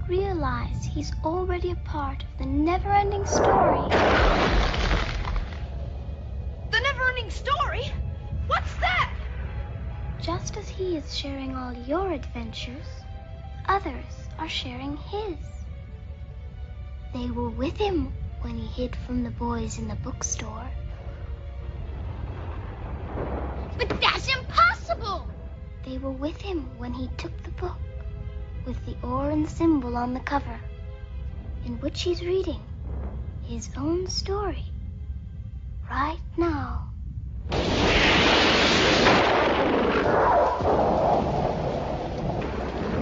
realize he's already a part of the never-ending story. The never-ending story? What's that? Just as he is sharing all your adventures, others are sharing his. They were with him when he hid from the boys in the bookstore. But that's impossible! They were with him when he took the book with the orange symbol on the cover, in which he's reading his own story right now.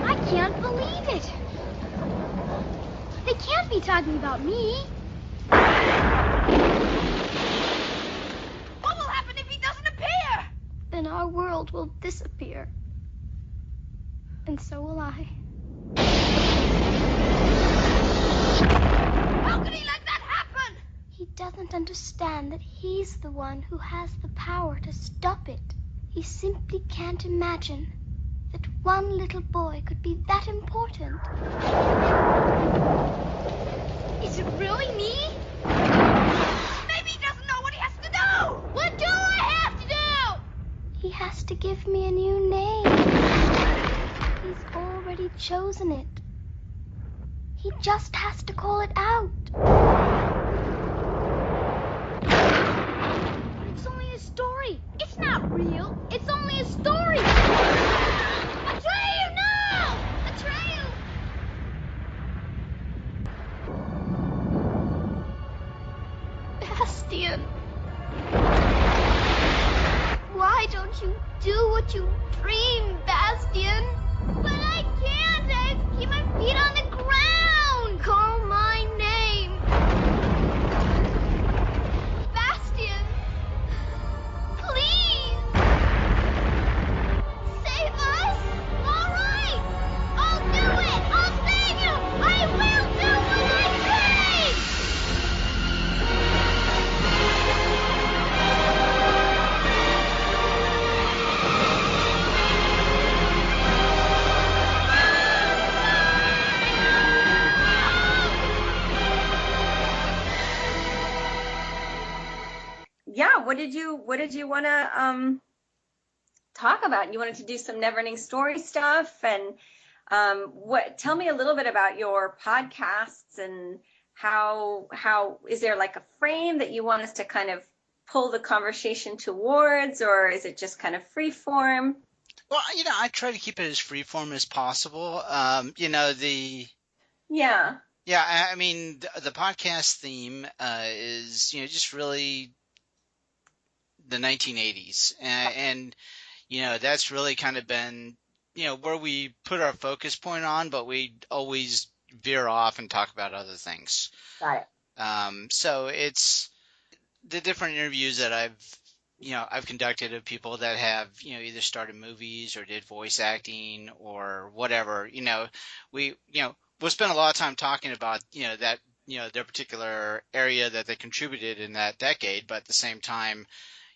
I can't believe it. They can't be talking about me. What will happen if he doesn't appear? Then our world will disappear. And so will I. How could he let that happen? He doesn't understand that he's the one who has the power to stop it. He simply can't imagine that one little boy could be that important. Is it really me? Maybe he doesn't know what he has to do. What do I have to do? He has to give me a new name. He's already chosen it. He just has to call it out. It's only a story. It's not real. It's only a story. Atreyu, no! Atreyu! Bastian. Why don't you do what you dream, Bastian? But I can't. I have to keep my feet on the ground. Call my name. Bastian. Please. Save us. All right. I'll do it. I'll save you. I will do what I say. Yeah, what did you want to talk about? You wanted to do some never-ending story stuff, and tell me a little bit about your podcasts and how is there like a frame that you want us to kind of pull the conversation towards, or is it just kind of free form? Well, I try to keep it as free form as possible. Yeah, I mean, the podcast theme is, just really the 1980s. And that's really kind of been, where we put our focus point on, but we always veer off and talk about other things. Got it. So it's the different interviews that I've conducted of people that have, either started movies or did voice acting or whatever. We'll spend a lot of time talking about, that, their particular area that they contributed in that decade. But at the same time,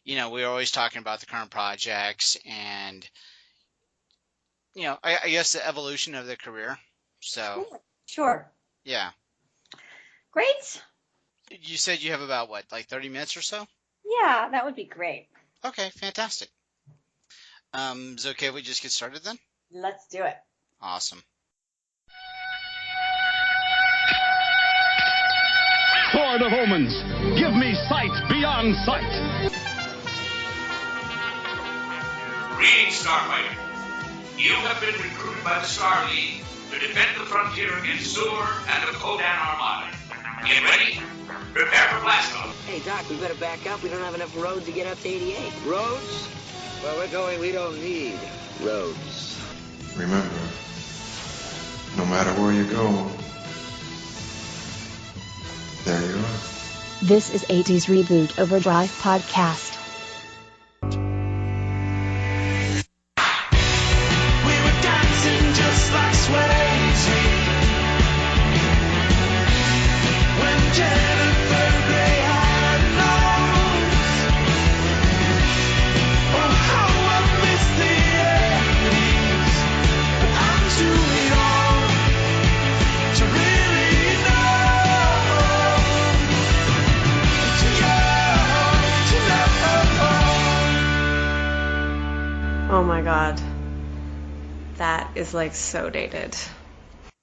we're always talking about the current projects and, I guess the evolution of their career. So, Sure. Yeah. Great. You said you have about, 30 minutes or so? Yeah, that would be great. Okay, fantastic. Is it okay if we just get started then? Let's do it. Awesome. Sword of Omens, give me sight beyond sight. Greetings, Starfighter. You have been recruited by the Star League to defend the frontier against Zur and the Kodan Armada. Get ready. Prepare for blast-off. Hey, Doc, we better back up. We don't have enough road to get up to 88. Roads? Where we're going, we don't need roads. Remember, no matter where you go, there you are. This is 80's Reboot Overdrive Podcast. We were dancing just like Swayze when Jennifer Grey had nose. Oh, how I miss the 80s, but I'm too young my God. That is like so dated.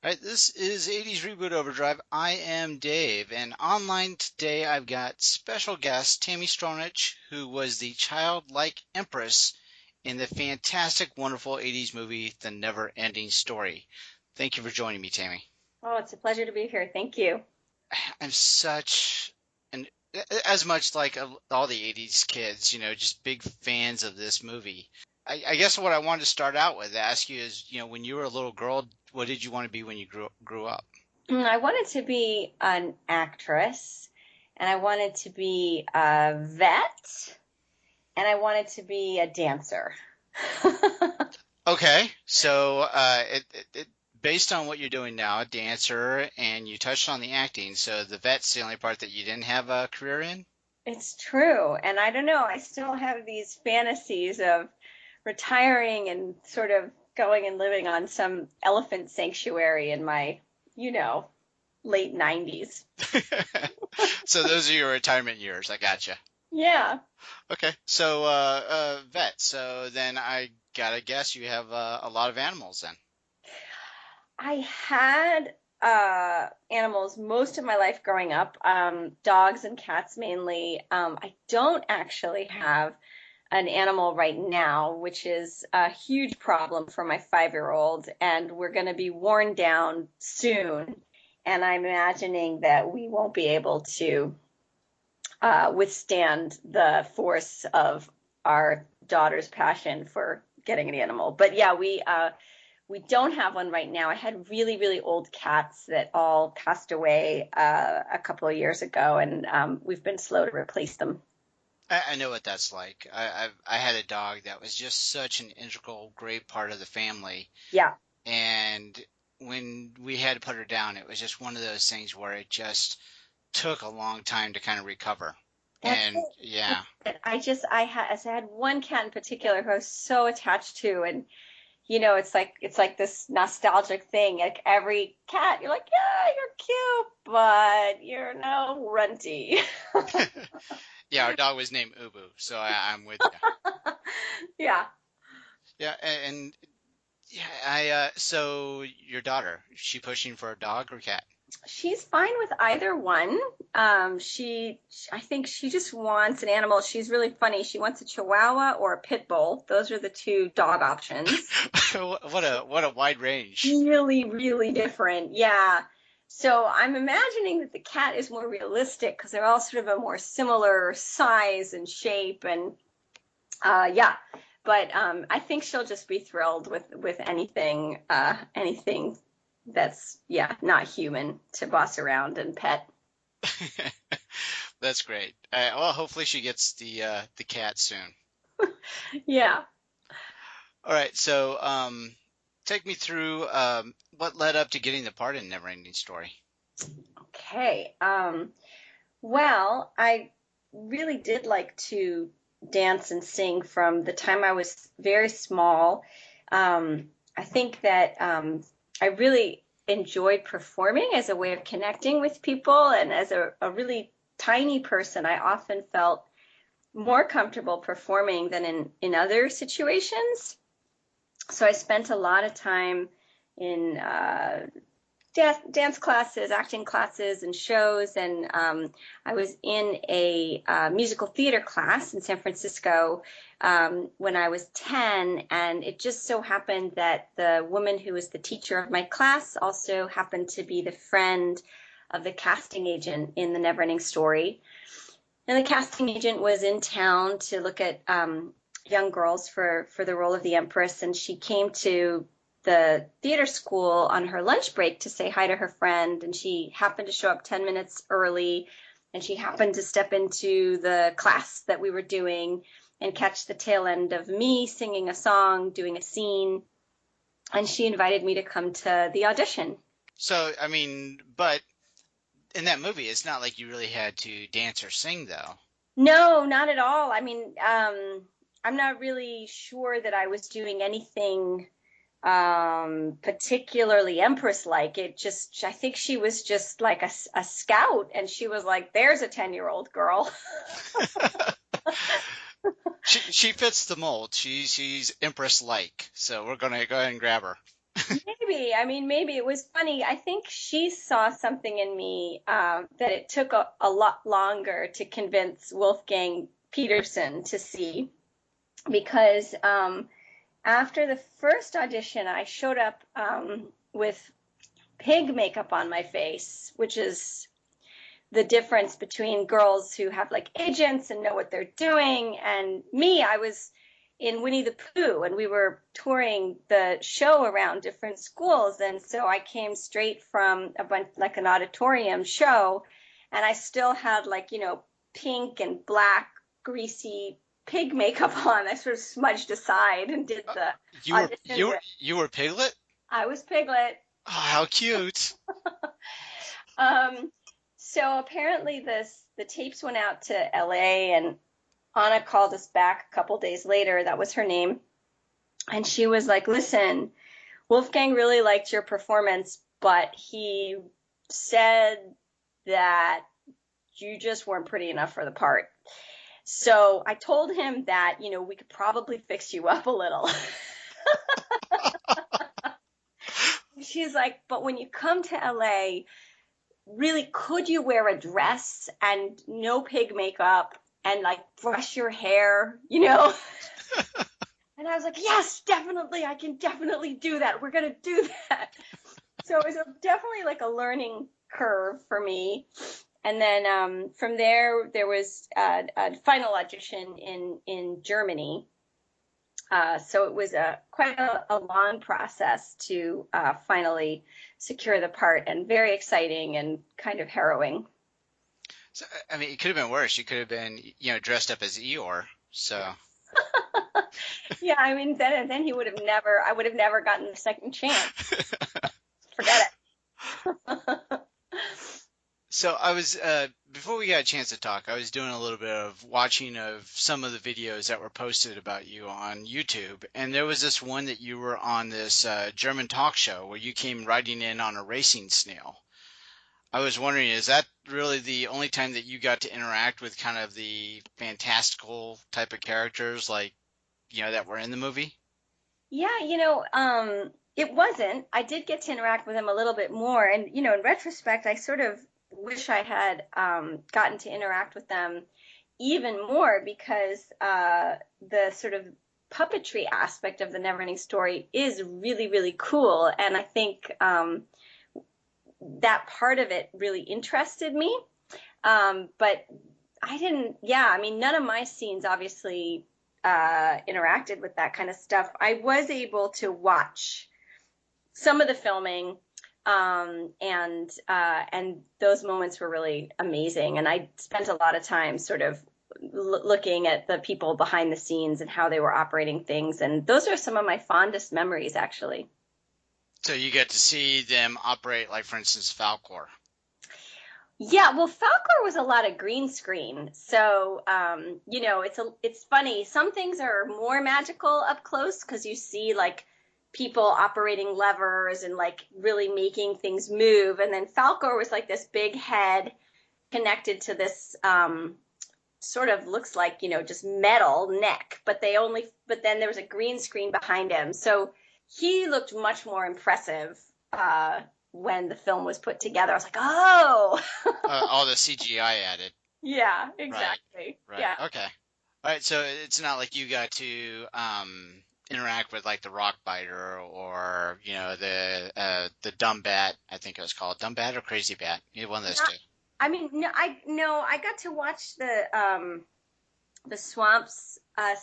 All right, this is 80s Reboot Overdrive. I am Dave, and online today I've got special guest Tami Stronach, who was the childlike empress in the fantastic, wonderful 80s movie, The Never Ending Story. Thank you for joining me, Tami. Oh, it's a pleasure to be here. Thank you. I'm such an, as much like all the 80s kids, just big fans of this movie. I guess what I wanted to start out with, ask you is, when you were a little girl, what did you want to be when you grew up? I wanted to be an actress, and I wanted to be a vet, and I wanted to be a dancer. Okay, so based on what you're doing now, a dancer, and you touched on the acting, so the vet's the only part that you didn't have a career in? It's true, and I don't know, I still have these fantasies of retiring and sort of going and living on some elephant sanctuary in my, late 90s. So those are your retirement years. I gotcha. Yeah. Okay. So vet. So then I gotta guess you have a lot of animals then. I had animals most of my life growing up, dogs and cats mainly. I don't actually have an animal right now, which is a huge problem for my 5-year-old, and we're going to be worn down soon. And I'm imagining that we won't be able to withstand the force of our daughter's passion for getting an animal. But yeah, we don't have one right now. I had really, really old cats that all passed away a couple of years ago, and we've been slow to replace them. I know what that's like. I had a dog that was just such an integral, great part of the family. Yeah. And when we had to put her down, it was just one of those things where it just took a long time to kind of recover. That's it. Yeah. I had one cat in particular who I was so attached to, and it's like this nostalgic thing. Like every cat, you're like, yeah, you're cute, but you're no runty. Yeah, our dog was named Ubu, so I'm with you. Yeah. Yeah, and yeah, so your daughter, is she pushing for a dog or cat? She's fine with either one. I think she just wants an animal. She's really funny. She wants a Chihuahua or a Pit Bull. Those are the two dog options. What a wide range. Really, really different. Yeah. So I'm imagining that the cat is more realistic because they're all sort of a more similar size and shape, and yeah. But I think she'll just be thrilled with anything that's not human to boss around and pet. That's great. Well, hopefully she gets the cat soon. Yeah. All right. So take me through what led up to getting the part in Never Ending Story. Okay. Well, I really did like to dance and sing from the time I was very small. I think that I really enjoyed performing as a way of connecting with people, and as a really tiny person, I often felt more comfortable performing than in other situations. So I spent a lot of time in dance classes, acting classes, and shows, and I was in a musical theater class in San Francisco when I was 10, and it just so happened that the woman who was the teacher of my class also happened to be the friend of the casting agent in The Neverending Story. And the casting agent was in town to look at young girls for the role of the Empress, and she came to the theater school on her lunch break to say hi to her friend, and she happened to show up 10 minutes early, and she happened to step into the class that we were doing and catch the tail end of me singing a song, doing a scene, and she invited me to come to the audition. So, I mean, but in that movie, it's not like you really had to dance or sing, though. No, not at all. I mean, I'm not really sure that I was doing anything particularly Empress-like. I think she was just like a scout, and she was like, there's a 10-year-old girl. She fits the mold. She's Empress-like, so we're gonna go ahead and grab her. Maybe. I mean, maybe it was funny. I think she saw something in me that it took a lot longer to convince Wolfgang Peterson to see, because after the first audition, I showed up with pig makeup on my face, which is the difference between girls who have like agents and know what they're doing, and me. I was in Winnie the Pooh, and we were touring the show around different schools, and so I came straight from a bunch, like an auditorium show, and I still had like, pink and black greasy pig makeup on. I sort of smudged aside and did the audition. You were Piglet? I was Piglet. Oh, how cute. So apparently the tapes went out to LA, and Anna called us back a couple days later. That was her name. And she was like, listen, Wolfgang really liked your performance, but he said that you just weren't pretty enough for the part. So I told him that, we could probably fix you up a little. She's like, but when you come to LA, really, could you wear a dress and no pig makeup and like brush your hair, And I was like, yes, definitely. I can definitely do that. We're going to do that. So it was definitely like a learning curve for me. And then from there was a final audition in Germany. So it was quite a long process to finally secure the part, and very exciting and kind of harrowing. So, I mean, it could have been worse. You could have been, dressed up as Eeyore. So. Yeah, I mean, then I would have never gotten a second chance. Forget it. So I was, before we got a chance to talk, I was doing a little bit of watching of some of the videos that were posted about you on YouTube. And there was this one that you were on this German talk show where you came riding in on a racing snail. I was wondering, is that really the only time that you got to interact with kind of the fantastical type of characters like, that were in the movie? Yeah, it wasn't. I did get to interact with them a little bit more. And, in retrospect, I sort of wish I had gotten to interact with them even more, because the sort of puppetry aspect of the Neverending Story is really, really cool. And I think that part of it really interested me. But I didn't, none of my scenes obviously interacted with that kind of stuff. I was able to watch some of the filming, and those moments were really amazing. And I spent a lot of time sort of looking at the people behind the scenes and how they were operating things. And those are some of my fondest memories, actually. So you get to see them operate, like, for instance, Falkor. Yeah, well, Falkor was a lot of green screen. So, it's funny. Some things are more magical up close because you see, like, people operating levers and like really making things move. And then Falkor was like this big head connected to this sort of looks like, just metal neck, but then there was a green screen behind him. So he looked much more impressive when the film was put together. I was like, oh. All the CGI added. Yeah, exactly. Right. Yeah. Okay. All right. So it's not like you got to interact with like the rock biter or the dumb bat. I think it was called dumb bat or crazy bat. Either one of those two. I mean, I got to watch the swamps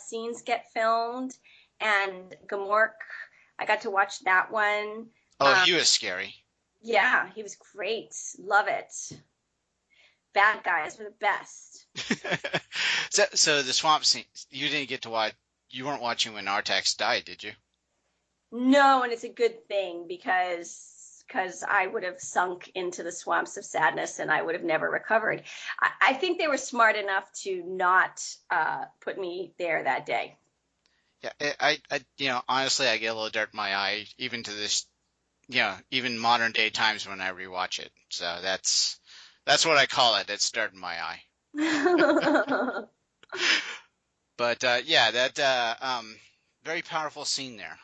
scenes get filmed, and Gamork. I got to watch that one. Oh, he was scary. Yeah, he was great. Love it. Bad guys were the best. So the swamp scene, you didn't get to watch. You weren't watching when Artax died, did you? No, and it's a good thing because I would have sunk into the swamps of sadness and I would have never recovered. I think they were smart enough to not put me there that day. Yeah, I honestly, I get a little dirt in my eye even to this, even modern day times when I rewatch it. So that's what I call it. It's dirt in my eye. But yeah, that very powerful scene there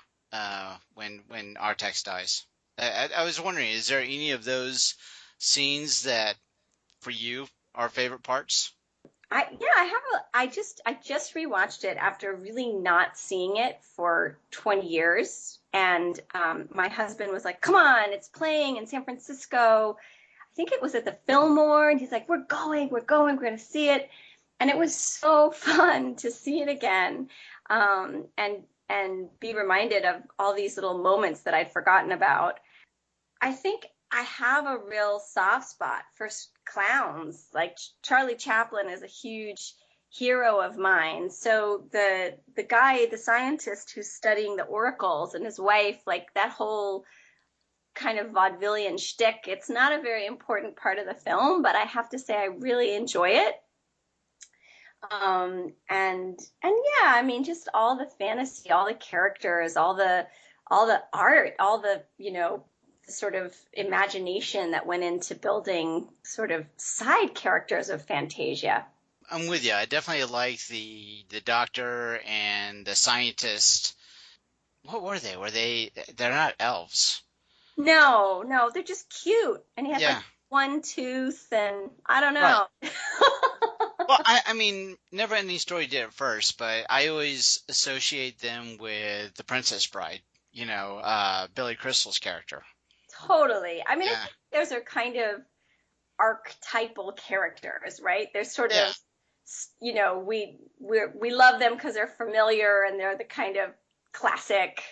when Artax dies. I was wondering, is there any of those scenes that for you are favorite parts? I just rewatched it after really not seeing it for 20 years, and my husband was like, "Come on, it's playing in San Francisco." I think it was at the Fillmore, and he's like, we're going to see it. And it was so fun to see it again, and be reminded of all these little moments that I'd forgotten about. I think I have a real soft spot for clowns. Like Charlie Chaplin is a huge hero of mine. So the guy, the scientist who's studying the oracles, and his wife, like that whole kind of vaudevillian shtick, it's not a very important part of the film, but I have to say I really enjoy it. And yeah, I mean, just all the fantasy, all the characters, all the art, all the, sort of imagination that went into building sort of side characters of Fantasia. I'm with you. I definitely like the doctor and the scientist. What were they? They're not elves. No, they're just cute. And he has Yeah. like one tooth, and I don't know. Right. Well, I mean, Never Ending Story did it first, but I always associate them with The Princess Bride, Billy Crystal's character. Totally. I mean, Yeah. I think those are kind of archetypal characters, right? They're sort of, we love them because they're familiar, and they're the kind of classic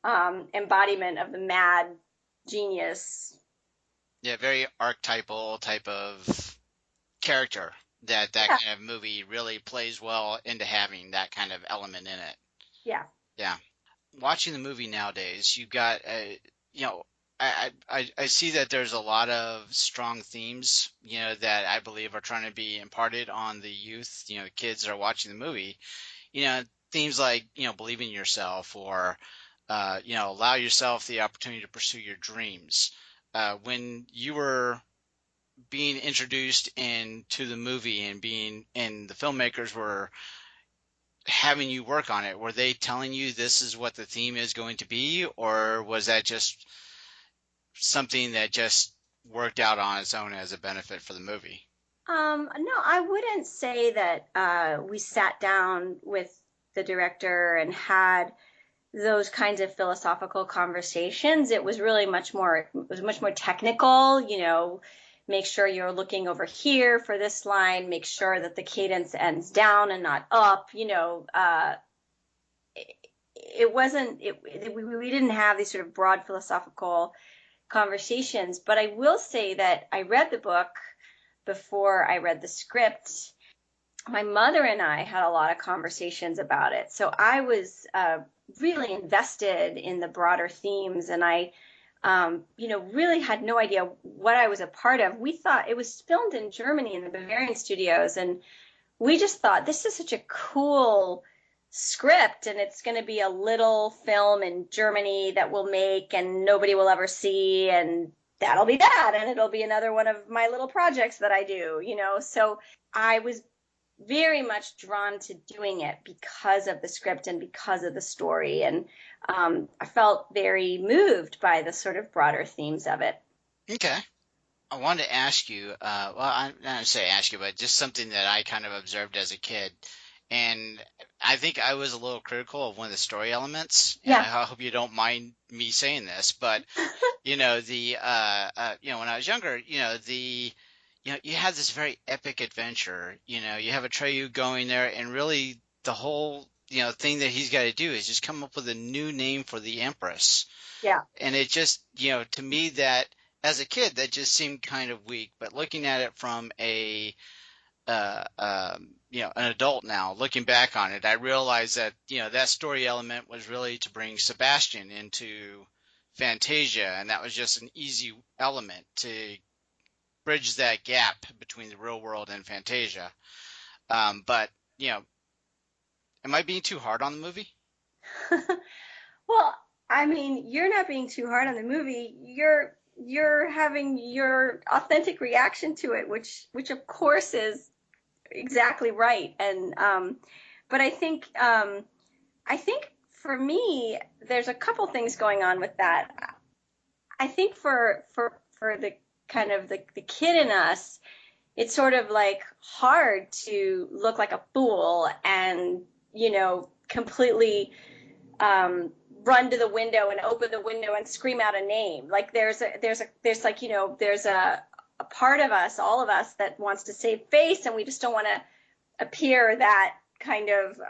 embodiment of the mad genius. Yeah, very archetypal type of character that kind of movie really plays well into having that kind of element in it. Yeah. Yeah. Watching the movie nowadays, you've got I see that there's a lot of strong themes, that I believe are trying to be imparted on the youth, the kids that are watching the movie. Themes like, believe in yourself, or allow yourself the opportunity to pursue your dreams. When you were being introduced into the movie and the filmmakers were having you work on it, were they telling you this is what the theme is going to be, or was that just something that just worked out on its own as a benefit for the movie? No, I wouldn't say that we sat down with the director and had those kinds of philosophical conversations. It was really much more technical, make sure you're looking over here for this line, make sure that the cadence ends down and not up, it wasn't, we didn't have these sort of broad philosophical conversations. But I will say that I read the book before I read the script. My mother and I had a lot of conversations about it. So I was really invested in the broader themes, and I, really had no idea what I was a part of. We thought it was filmed in Germany in the Bavarian studios, and we just thought this is such a cool script, and it's going to be a little film in Germany that we'll make and nobody will ever see, and that'll be that, and it'll be another one of my little projects that I do, So I was very much drawn to doing it because of the script and because of the story, and I felt very moved by the sort of broader themes of it. Okay. I wanted to ask you, I'm not going to say ask you, but just something that I kind of observed as a kid. And I think I was a little critical of one of the story elements. And I hope you don't mind me saying this, but when I was younger, you have this very epic adventure. You have Atreyu going there, and really the whole thing that he's got to do is just come up with a new name for the Empress. Yeah. And it just, to me, that as a kid, that just seemed kind of weak. But looking at it from an adult now, looking back on it, I realized that, that story element was really to bring Sebastian into Fantasia, and that was just an easy element to bridge that gap between the real world and Fantasia. But, am I being too hard on the movie? Well, I mean, you're not being too hard on the movie. You're having your authentic reaction to it, which of course is exactly right. And But I think for me, there's a couple things going on with that. I think for the kind of the kid in us, it's sort of like hard to look like a fool and, completely run to the window and open the window and scream out a name. Like there's a part of us, all of us, that wants to save face, and we just don't want to appear that kind of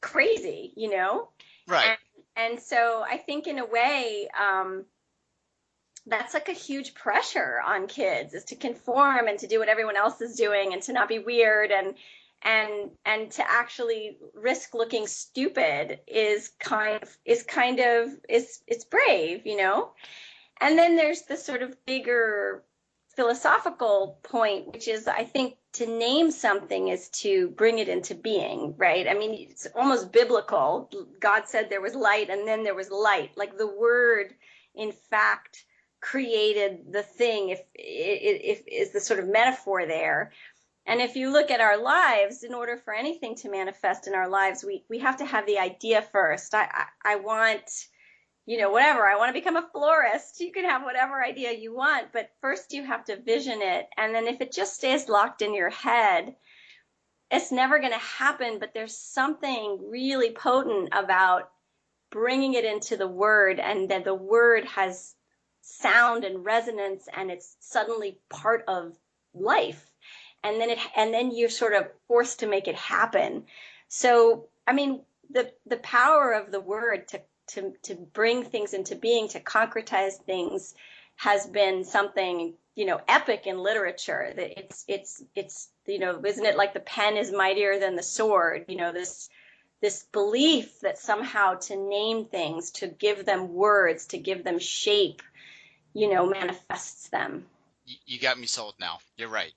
crazy, Right. And so I think in a way, that's like a huge pressure on kids, is to conform and to do what everyone else is doing and to not be weird and to actually risk looking stupid is brave, And then there's the sort of bigger philosophical point, which is, I think, to name something is to bring it into being, right? I mean, it's almost biblical. God said there was light, and then there was light. Like the word, in fact, created the thing, if is the sort of metaphor there. And if you look at our lives, in order for anything to manifest in our lives, we have to have the idea first. I want, whatever. I want to become a florist. You can have whatever idea you want, but first you have to vision it. And then if it just stays locked in your head, it's never going to happen. But there's something really potent about bringing it into the word, and that the word has sound and resonance, and it's suddenly part of life. And then you're sort of forced to make it happen. So, I mean, the power of the word to bring things into being, to concretize things, has been something, epic in literature. That it's isn't it like the pen is mightier than the sword? This belief that somehow to name things, to give them words, to give them shape, manifests them. You got me sold now. You're right.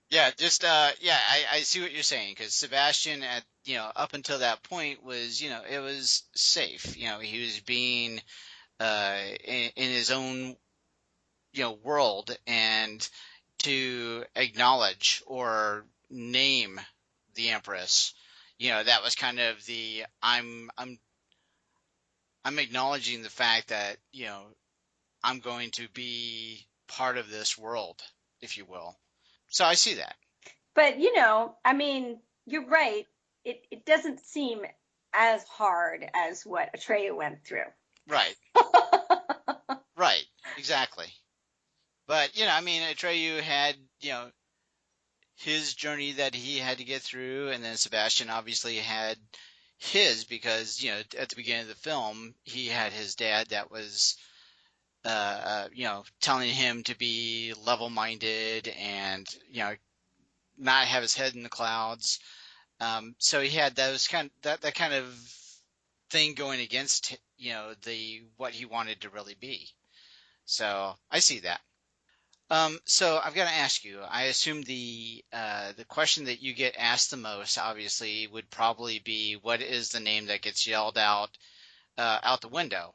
Yeah, just I see what you're saying, because Sebastian at up until that point was it was safe. He was being in his own world, and to acknowledge or name the Empress, that was kind of the I'm acknowledging the fact that I'm going to be part of this world, if you will. So I see that. But, I mean, you're right. It doesn't seem as hard as what Atreyu went through. Right. Right. Exactly. But, I mean, Atreyu had, his journey that he had to get through, and then Sebastian obviously had his, because, at the beginning of the film, he had his dad that was, telling him to be level-minded and, not have his head in the clouds. So he had those that kind of thing going against, what he wanted to really be. So I see that. So I've got to ask you, I assume the question that you get asked the most, obviously, would probably be, what is the name that gets yelled out the window?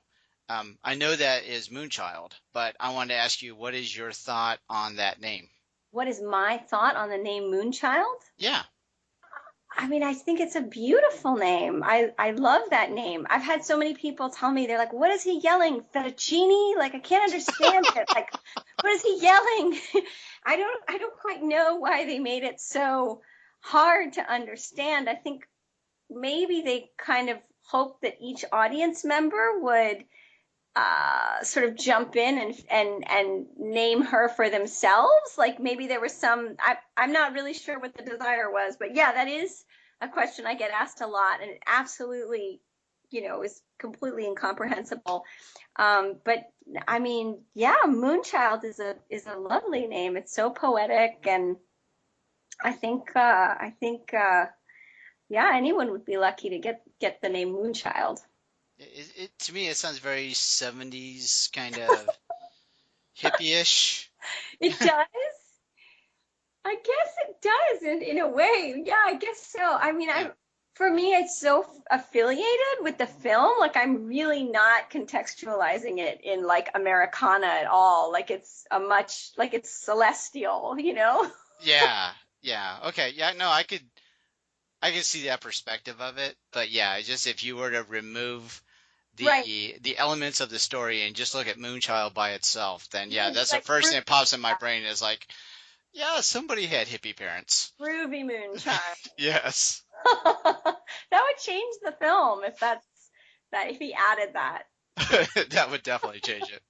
I know that is Moonchild, but I wanted to ask you, what is your thought on that name? What is my thought on the name Moonchild? Yeah. I mean, I think it's a beautiful name. I love that name. I've had so many people tell me, they're like, what is he yelling? Fettuccine? Like, I can't understand it. Like, what is he yelling? I don't quite know why they made it so hard to understand. I think maybe they kind of hoped that each audience member would sort of jump in and name her for themselves. Like maybe there was I'm not really sure what the desire was, but yeah, that is a question I get asked a lot, and it absolutely, is completely incomprehensible. But I mean, yeah, Moonchild is a lovely name. It's so poetic, and I think yeah, anyone would be lucky to get the name Moonchild. To me, it sounds very 70s, kind of hippie-ish. It does? I guess it does in a way. Yeah, I guess so. I mean, Yeah. For me, it's so affiliated with the film. Like, I'm really not contextualizing it in like Americana at all. Like it's celestial, Yeah. Yeah. Okay. Yeah. No, I could see that perspective of it, but yeah, just if you were to remove the elements of the story and just look at Moonchild by itself, then yeah, that's the first thing that pops in my brain is like, yeah, somebody had hippie parents. Groovy Moonchild. Yes. That would change the film if he added that. That would definitely change it.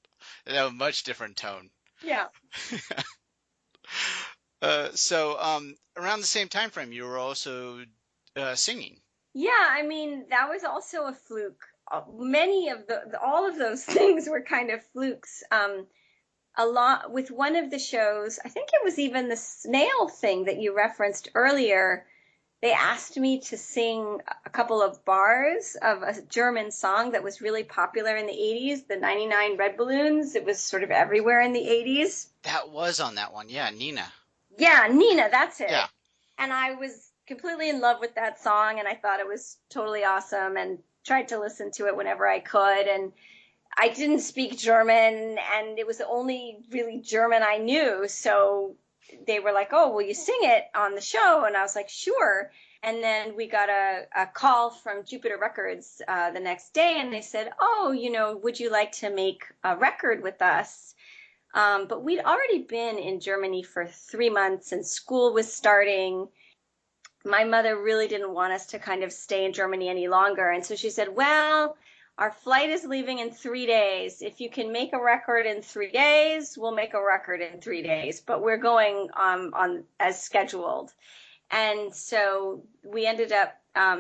It'd have a much different tone. Yeah. So around the same time frame, you were also singing. Yeah, I mean, that was also a fluke. Many of all of those things were kind of flukes. A lot with one of the shows, I think it was even the snail thing that you referenced earlier. They asked me to sing a couple of bars of a German song that was really popular in the 80s, the 99 Red Balloons. It was sort of everywhere in the 80s. That was on that one. Yeah, Nina. Yeah, Nina, that's it. Yeah. And I was completely in love with that song, and I thought it was totally awesome and tried to listen to it whenever I could. And I didn't speak German, and it was the only really German I knew. So they were like, oh, will you sing it on the show? And I was like, sure. And then we got a call from Jupiter Records the next day, and they said, oh, would you like to make a record with us? But we'd already been in Germany for 3 months, and school was starting. My mother really didn't want us to kind of stay in Germany any longer. And so she said, well, our flight is leaving in 3 days. If you can make a record in 3 days, we'll make a record in 3 days. But we're going on as scheduled. And so we ended up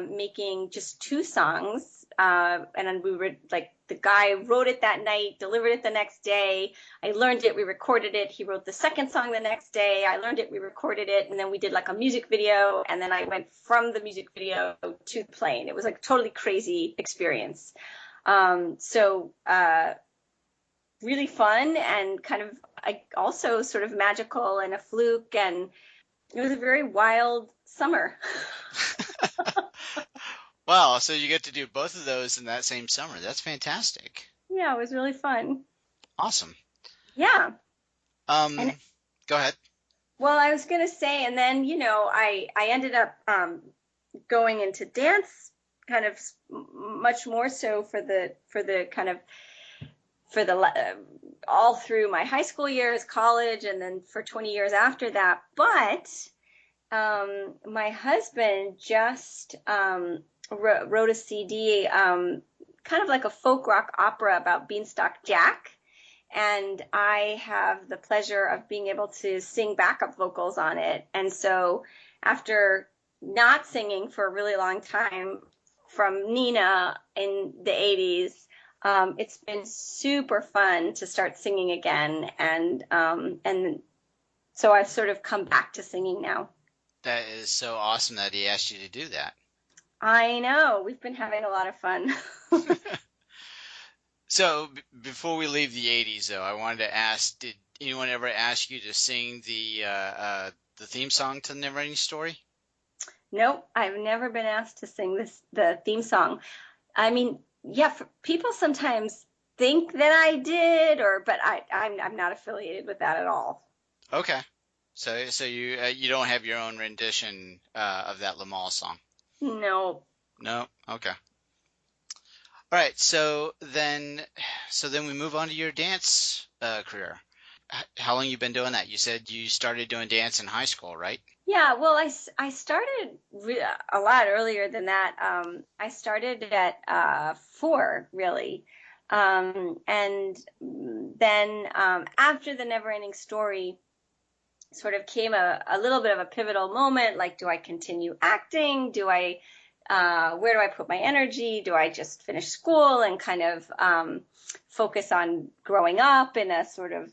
making just 2 songs. And then we were like, the guy wrote it that night, delivered it the next day. I learned it. We recorded it. He wrote the second song the next day. I learned it. We recorded it. And then we did like a music video. And then I went from the music video to the plane. It was like a totally crazy experience. So really fun and kind of also sort of magical and a fluke. And it was a very wild summer. Wow, so you get to do both of those in that same summer. That's fantastic. Yeah, it was really fun. Awesome. Yeah. Go ahead. Well, I was going to say, and then, I ended up going into dance kind of much more so for the all through my high school years, college, and then for 20 years after that. But my husband just wrote a CD, kind of like a folk rock opera about Beanstalk Jack. And I have the pleasure of being able to sing backup vocals on it. And so after not singing for a really long time from Nina in the 80s, it's been super fun to start singing again. And so I've sort of come back to singing now. That is so awesome that he asked you to do that. I know. We've been having a lot of fun. So before we leave the 80s, though, I wanted to ask, did anyone ever ask you to sing the theme song to the Neverending Story? Nope. I've never been asked to sing the theme song. I mean, yeah, people sometimes think that I did, but I'm not affiliated with that at all. Okay. So you don't have your own rendition of that Lamal song? No. No? Okay. All right. So then we move on to your dance career. How long you been doing that? You said you started doing dance in high school, right? Yeah. Well, I started a lot earlier than that. I started at 4, really. And then after the Neverending Story sort of came a little bit of a pivotal moment, like, do I continue acting? Where do I put my energy? Do I just finish school and kind of focus on growing up in a sort of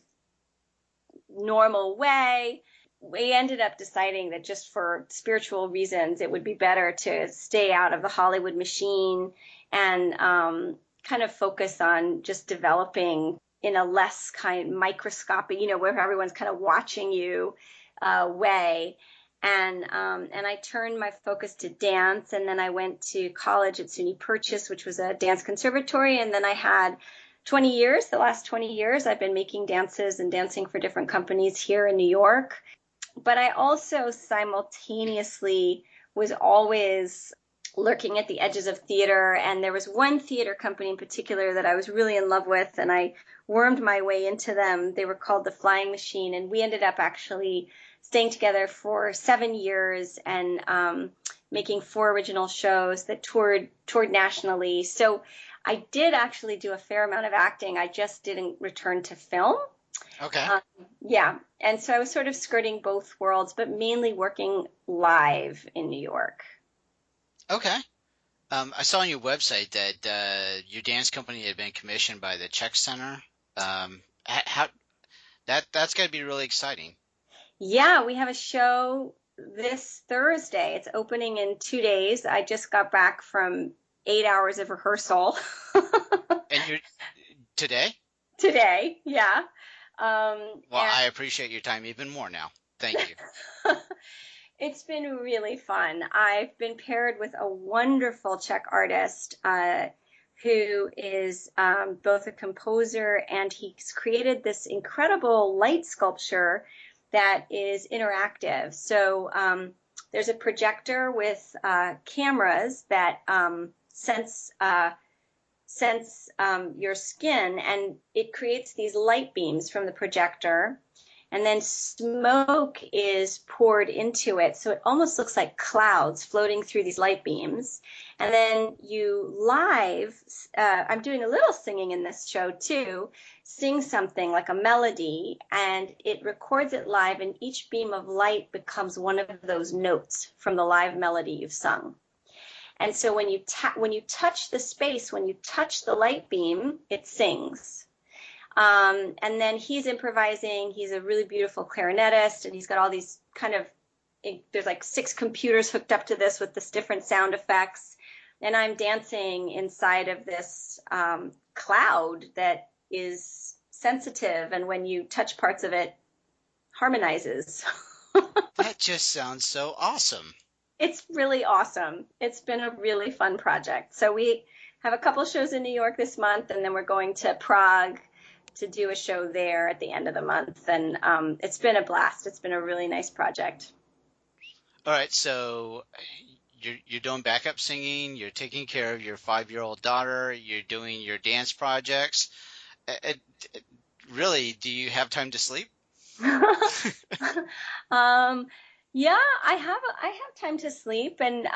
normal way? We ended up deciding that just for spiritual reasons, it would be better to stay out of the Hollywood machine and kind of focus on just developing in a less kind of microscopic, where everyone's kind of watching you way. And I turned my focus to dance, and then I went to college at SUNY Purchase, which was a dance conservatory, and then I had the last 20 years, I've been making dances and dancing for different companies here in New York. But I also simultaneously was always lurking at the edges of theater. And there was one theater company in particular that I was really in love with, and I wormed my way into them. They were called The Flying Machine, and we ended up actually staying together for 7 years and making 4 original shows that toured nationally. So I did actually do a fair amount of acting. I just didn't return to film. Okay. Yeah. And so I was sort of skirting both worlds, but mainly working live in New York. Okay. I saw on your website that your dance company had been commissioned by the Czech Center. How that's got to be really exciting. Yeah, we have a show this Thursday. It's opening in 2 days. I just got back from 8 hours of rehearsal. And you're today? Today, yeah. Well, I appreciate your time even more now. Thank you. It's been really fun. I've been paired with a wonderful Czech artist who is both a composer, and he's created this incredible light sculpture that is interactive. So there's a projector with cameras that sense your skin, and it creates these light beams from the projector. And then smoke is poured into it. So it almost looks like clouds floating through these light beams. And then you live, I'm doing a little singing in this show too, sing something like a melody, and it records it live, and each beam of light becomes one of those notes from the live melody you've sung. And so when you touch the space, when you touch the light beam, it sings. And then he's improvising. He's a really beautiful clarinetist, and he's got all these there's like 6 computers hooked up to this with this different sound effects. And I'm dancing inside of this cloud that is sensitive, and when you touch parts of it, harmonizes. That just sounds so awesome. It's really awesome. It's been a really fun project. So we have a couple shows in New York this month, and then we're going to Prague to do a show there at the end of the month. And it's been a blast. It's been a really nice project. All right. So you're doing backup singing. You're taking care of your 5-year-old daughter. You're doing your dance projects. Really, do you have time to sleep? Yeah, I have time to sleep, and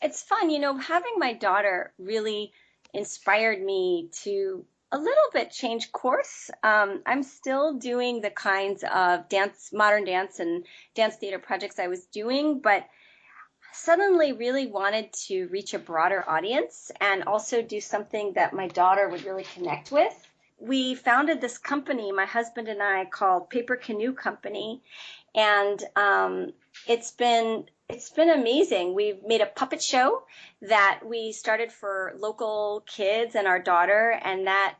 it's fun. Having my daughter really inspired me to a little bit change course. I'm still doing the kinds of modern dance and dance theater projects I was doing, but suddenly really wanted to reach a broader audience and also do something that my daughter would really connect with. We founded this company, my husband and I, called Paper Canoe Company, and it's been amazing. We've made a puppet show that we started for local kids and our daughter, and that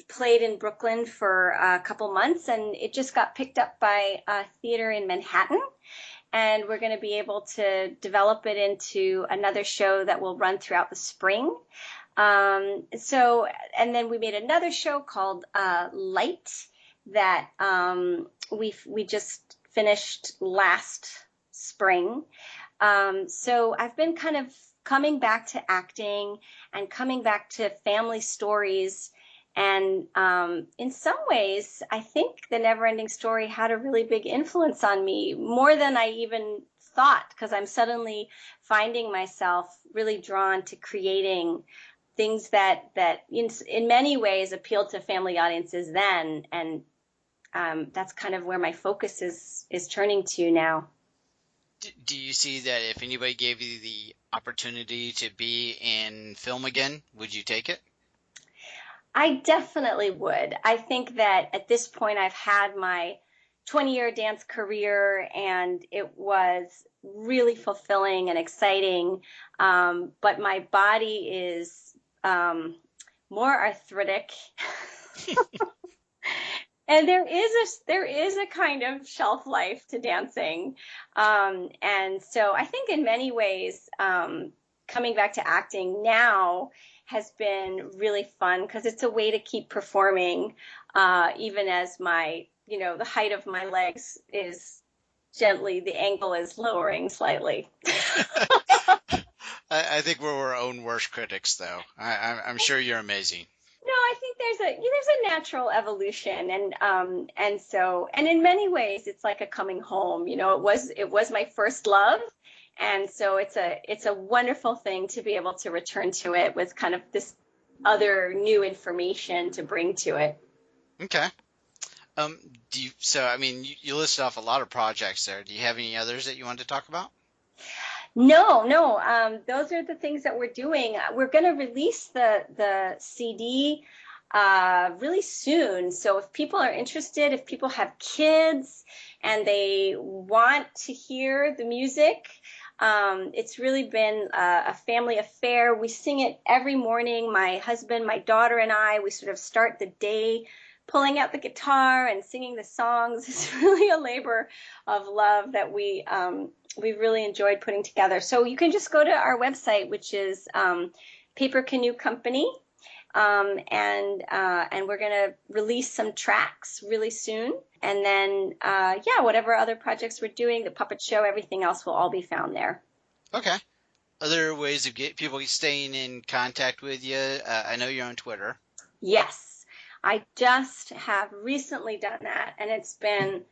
played in Brooklyn for a couple months, and it just got picked up by a theater in Manhattan. And we're going to be able to develop it into another show that will run throughout the spring. And then we made another show called Light that we just finished last spring. So I've been kind of coming back to acting and coming back to family stories. And in some ways, I think The Neverending Story had a really big influence on me, more than I even thought, because I'm suddenly finding myself really drawn to creating things that in many ways appealed to family audiences then, and that's kind of where my focus is turning to now. Do you see that if anybody gave you the opportunity to be in film again, would you take it? I definitely would. I think that at this point I've had my 20-year dance career, and it was really fulfilling and exciting, but my body is more arthritic. And there is a kind of shelf life to dancing. And so I think in many ways, coming back to acting now has been really fun, because it's a way to keep performing, even as my the height of my legs is gently, the angle is lowering slightly. I think we're our own worst critics, though. I'm sure you're amazing. No, I think there's a natural evolution, and in many ways it's like a coming home. It was my first love, and so it's a wonderful thing to be able to return to it with kind of this other new information to bring to it. Okay. I mean, you listed off a lot of projects there. Do you have any others that you wanted to talk about? No. Those are the things that we're doing. We're going to release the CD really soon. So if people are interested, if people have kids and they want to hear the music, it's really been a family affair. We sing it every morning. My husband, my daughter, and I, we sort of start the day pulling out the guitar and singing the songs. It's really a labor of love that we've really enjoyed putting together. So you can just go to our website, which is Paper Canoe Company, and we're going to release some tracks really soon. And then, whatever other projects we're doing, the puppet show, everything else will all be found there. Okay. Other ways of people staying in contact with you? I know you're on Twitter. Yes. I just have recently done that, and it's been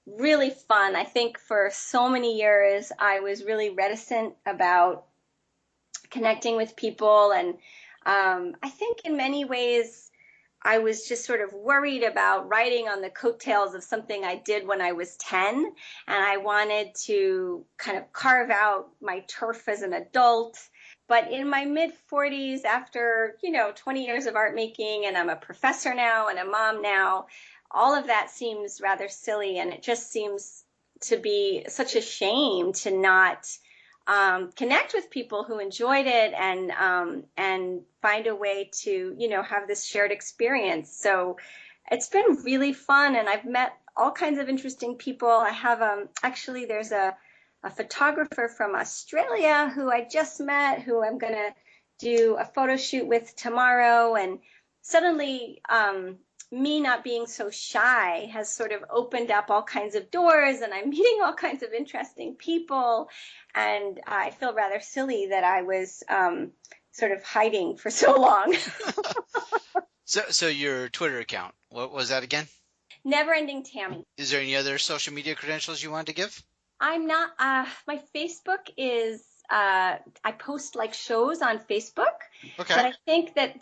really fun. I think for so many years I was really reticent about connecting with people, and I think in many ways I was just sort of worried about riding on the coattails of something I did when I was 10, and I wanted to kind of carve out my turf as an adult. But in my mid-40s, after 20 years of art making, and I'm a professor now and a mom now, all of that seems rather silly, and it just seems to be such a shame to not connect with people who enjoyed it and find a way to have this shared experience. So it's been really fun, and I've met all kinds of interesting people. I have actually there's a photographer from Australia who I just met, who I'm going to do a photo shoot with tomorrow. And suddenly, me not being so shy has sort of opened up all kinds of doors, and I'm meeting all kinds of interesting people. And I feel rather silly that I was sort of hiding for so long. So your Twitter account, what was that again? Never Ending Tami. Is there any other social media credentials you wanted to give? I'm not, my Facebook is, I post like shows on Facebook. Okay. But I think that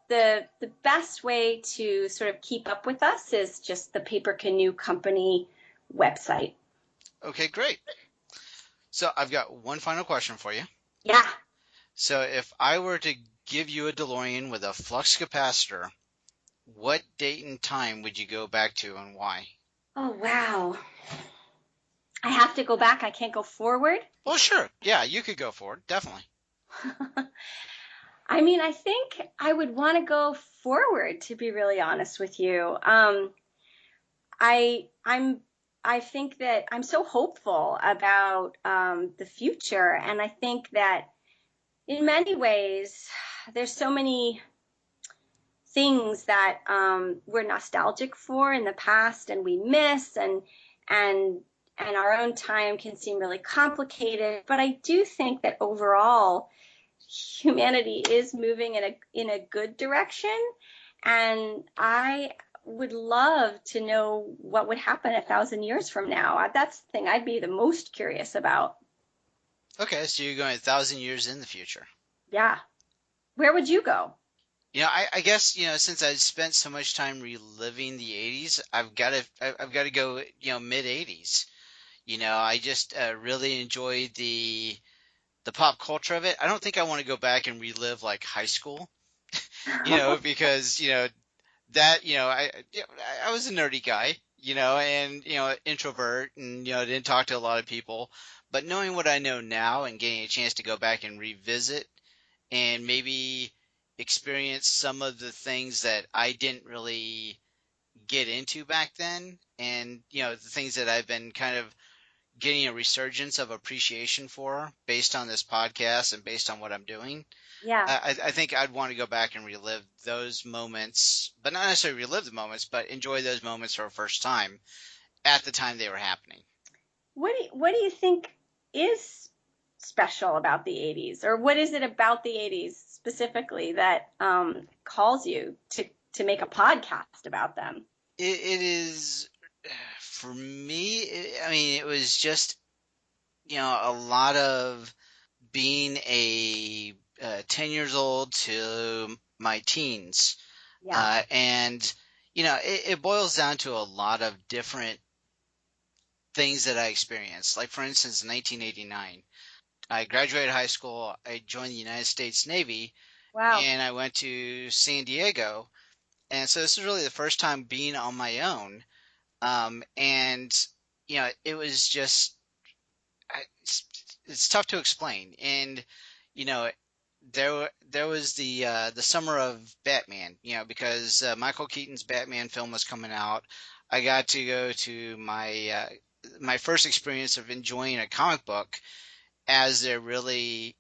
the best way to sort of keep up with us is just the Paper Canoe Company website. Okay, great. So I've got one final question for you. Yeah. So if I were to give you a DeLorean with a flux capacitor, what date and time would you go back to, and why? Oh, wow. I have to go back. I can't go forward. Well, sure. Yeah, you could go forward. Definitely. I mean, I think I would want to go forward, to be really honest with you. I think that I'm so hopeful about the future, and I think that in many ways there's so many things that we're nostalgic for in the past, and we miss, and our own time can seem really complicated. But I do think that overall humanity is moving in a good direction, and I would love to know what would happen 1,000 years from now. That's the thing I'd be the most curious about. Okay, so you're going 1,000 years in the future. Yeah. Where would you go? I guess, since I've spent so much time reliving the 80s, I've got to go, mid 80s. I just really enjoyed the pop culture of it. I don't think I want to go back and relive like high school, because, that, I was a nerdy guy, and, introvert, and, didn't talk to a lot of people. But knowing what I know now and getting a chance to go back and revisit and maybe experience some of the things that I didn't really get into back then, and, the things that I've been kind of getting a resurgence of appreciation for based on this podcast and based on what I'm doing. Yeah. I think I'd want to go back and relive those moments, but not necessarily relive the moments, but enjoy those moments for a first time at the time they were happening. What do you think is special about the 80s, or what is it about the 80s specifically that calls you to make a podcast about them? It is, for me, I mean, it was just, a lot of being a 10 years old to my teens. Yeah. And, it boils down to a lot of different things that I experienced. Like, for instance, in 1989, I graduated high school, I joined the United States Navy, Wow. and I went to San Diego. And so this is really the first time being on my own. And, it was just, it's tough to explain. And, you know, there was the summer of Batman, because Michael Keaton's Batman film was coming out. I got to go to my first experience of enjoying a comic book as they're really,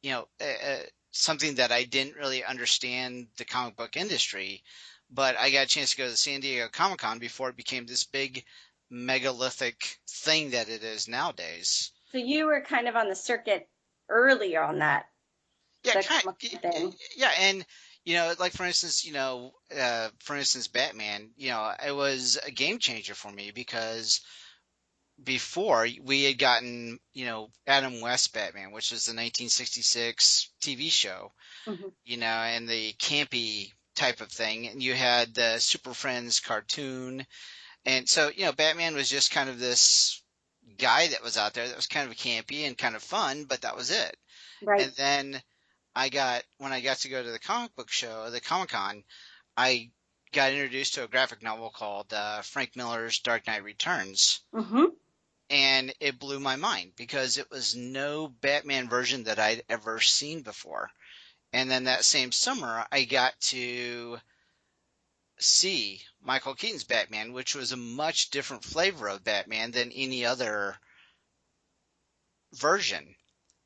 something that I didn't really understand the comic book industry, but I got a chance to go to the San Diego Comic-Con before it became this big megalithic thing that it is nowadays. So you were kind of on the circuit earlier on that. Yeah, thing. Yeah, and like for instance, Batman, it was a game changer for me because before we had gotten, Adam West Batman, which was the 1966 TV show, Mm-hmm. And the campy type of thing, and you had the Super Friends cartoon, and so Batman was just kind of this guy that was out there that was kind of campy and kind of fun, but that was it. Right. And then when I got to go to the comic book show, the Comic-Con, I got introduced to a graphic novel called Frank Miller's Dark Knight Returns. Mm-hmm. And it blew my mind because it was no Batman version that I'd ever seen before. And then that same summer, I got to see Michael Keaton's Batman, which was a much different flavor of Batman than any other version.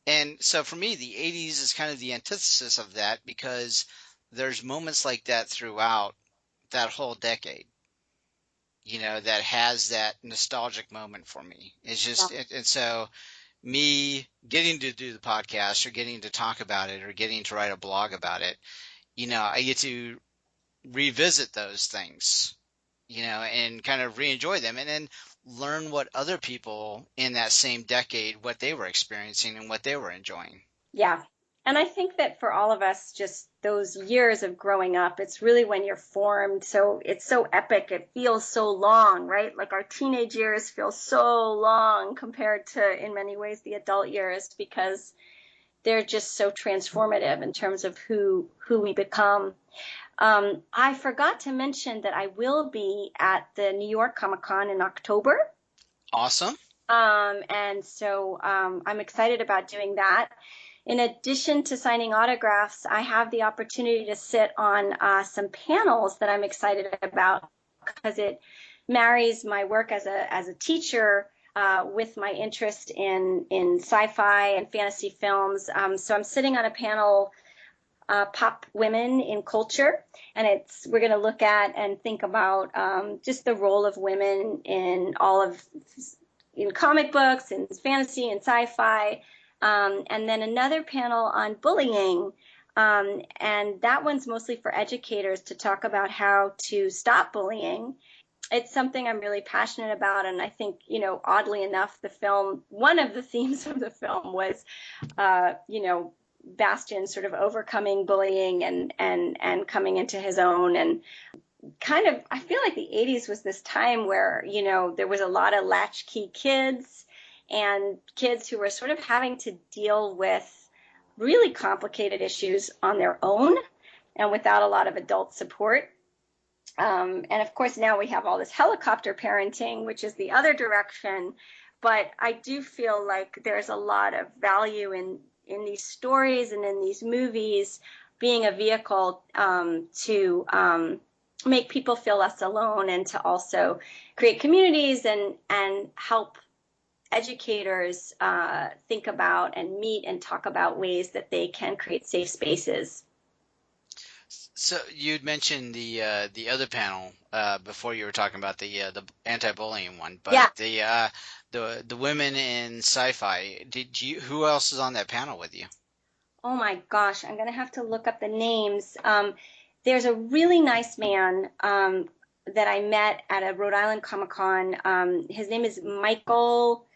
And so for me, the 80s is kind of the antithesis of that because there's moments like that throughout that whole decade, that has that nostalgic moment for me. It's just, and so me getting to do the podcast or getting to talk about it or getting to write a blog about it, I get to revisit those things, and kind of re-enjoy them and then learn what other people in that same decade, what they were experiencing and what they were enjoying. Yeah. And I think that for all of us, just those years of growing up, it's really when you're formed. So it's so epic. It feels so long, right? Like our teenage years feel so long compared to, in many ways, the adult years, because they're just so transformative in terms of who we become. I forgot to mention that I will be at the New York Comic-Con in October. Awesome. And so I'm excited about doing that. In addition to signing autographs, I have the opportunity to sit on some panels that I'm excited about because it marries my work as a teacher with my interest in sci-fi and fantasy films. So I'm sitting on a panel, Pop Women in Culture, and we're going to look at and think about just the role of women in comic books and fantasy and sci-fi. And then another panel on bullying. And that one's mostly for educators to talk about how to stop bullying. It's something I'm really passionate about. And I think, oddly enough, one of the themes of the film was, Bastian sort of overcoming bullying and coming into his own. And kind of, I feel like the 80s was this time where, there was a lot of latchkey kids and kids who were sort of having to deal with really complicated issues on their own and without a lot of adult support. And of course, now we have all this helicopter parenting, which is the other direction. But I do feel like there's a lot of value in these stories and in these movies being a vehicle to make people feel less alone and to also create communities and help educators think about and meet and talk about ways that they can create safe spaces. So you'd mentioned the other panel before you were talking about the anti-bullying one, but yeah. the women in sci-fi. Who else is on that panel with you? Oh my gosh, I'm gonna have to look up the names. There's a really nice man that I met at a Rhode Island Comic-Con. His name is Michael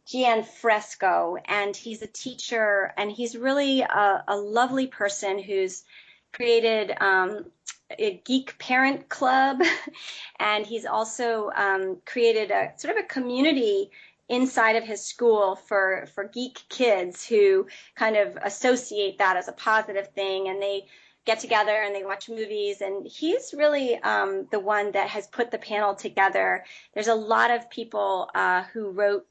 Gianfresco, and he's a teacher, and he's really a lovely person who's created a geek parent club, and he's also created a sort of a community inside of his school for geek kids who kind of associate that as a positive thing, and they get together and they watch movies, and he's really the one that has put the panel together. There's a lot of people who wrote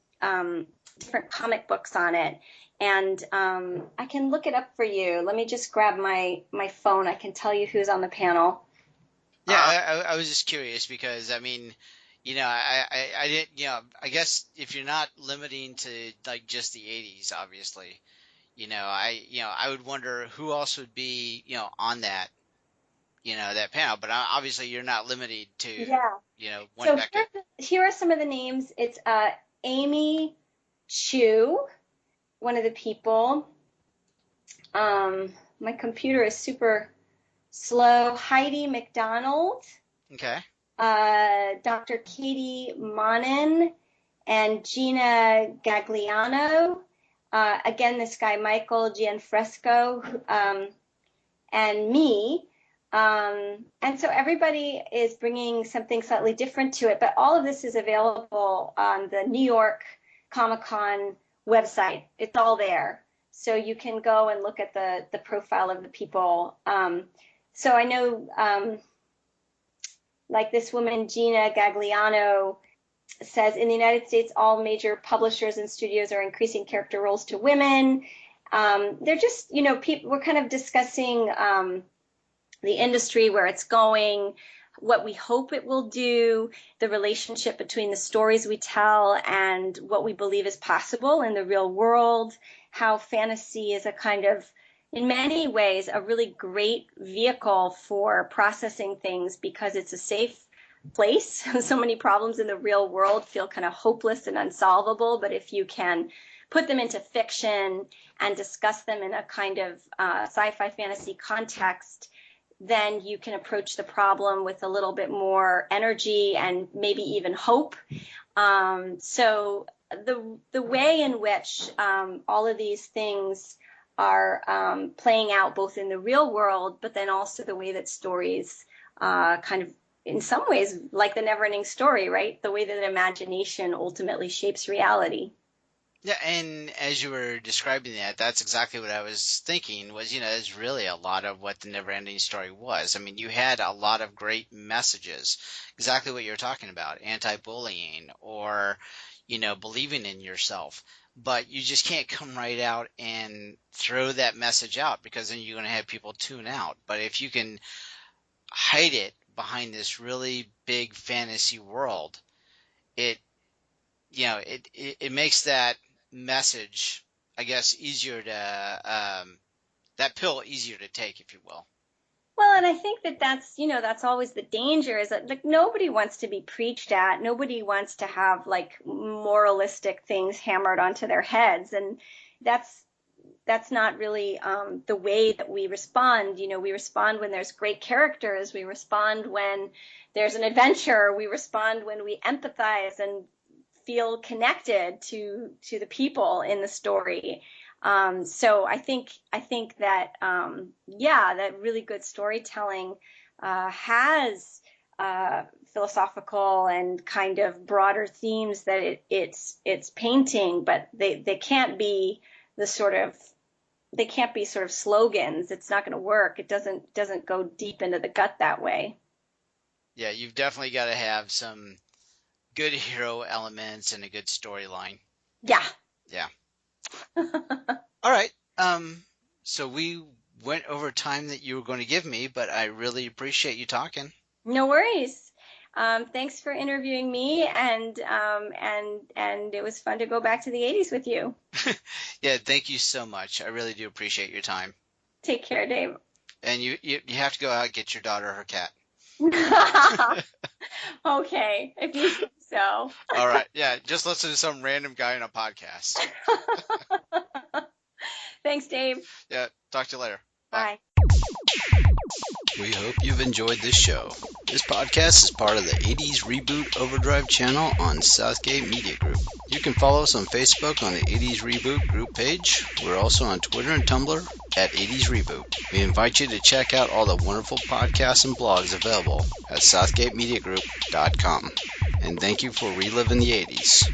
different comic books on it, and I can look it up for you. Let me just grab my phone. I can tell you who's on the panel. Yeah, I was just curious because, I mean, I didn't, I guess if you're not limiting to like just the 80s, obviously, I would wonder who else would be, on that, that panel, but obviously you're not limited to, one so vector. Here are some of the names. It's Amy Chu, one of the people. My computer is super slow. Heidi McDonald. Okay. Dr. Katie Monin and Gina Gagliano. Again, this guy, Michael Gianfresco, and me. And so everybody is bringing something slightly different to it, but all of this is available on the New York Comic-Con website. It's all there. So you can go and look at the profile of the people. So I know, like this woman, Gina Gagliano, says, in the United States, all major publishers and studios are increasing character roles to women. They're just, we're kind of discussing the industry, where it's going, what we hope it will do, the relationship between the stories we tell and what we believe is possible in the real world, how fantasy is a kind of, in many ways, a really great vehicle for processing things because it's a safe place. So many problems in the real world feel kind of hopeless and unsolvable, but if you can put them into fiction and discuss them in a kind of sci-fi fantasy context, then you can approach the problem with a little bit more energy and maybe even hope. So the way in which all of these things are playing out both in the real world, but then also the way that stories kind of, in some ways, like the never-ending story, right? The way that imagination ultimately shapes reality. Yeah, and as you were describing that, that's exactly what I was thinking was, is really a lot of what the never-ending story was. I mean, you had a lot of great messages, exactly what you're talking about, anti-bullying or, believing in yourself. But you just can't come right out and throw that message out because then you're going to have people tune out. But if you can hide it behind this really big fantasy world, it makes that message, I guess, easier to that pill easier to take, if you will. Well, and I think that's always the danger, is that like nobody wants to be preached at. Nobody wants to have like moralistic things hammered onto their heads, and that's not really the way that we respond. We respond when there's great characters. We respond when there's an adventure. We respond when we empathize and feel connected to the people in the story. So I think that that really good storytelling has philosophical and kind of broader themes that it's painting, but they can't be sort of slogans. It's not going to work. It doesn't go deep into the gut that way. Yeah, you've definitely got to have some good hero elements and a good storyline. Yeah. Yeah. All right. So we went over time that you were going to give me, but I really appreciate you talking. No worries. Thanks for interviewing me, and it was fun to go back to the 80s with you. Yeah, thank you so much. I really do appreciate your time. Take care, Dave. And you have to go out and get your daughter her cat. Okay, if you say so. All right. Yeah, just listen to some random guy on a podcast. Thanks, Dave. Yeah, talk to you later. Bye. We hope you've enjoyed this show. This podcast is part of the 80s Reboot Overdrive channel on Southgate Media Group. You can follow us on Facebook on the 80s Reboot group page. We're also on Twitter and Tumblr at 80s Reboot. We invite you to check out all the wonderful podcasts and blogs available at southgatemediagroup.com. And thank you for reliving the 80s.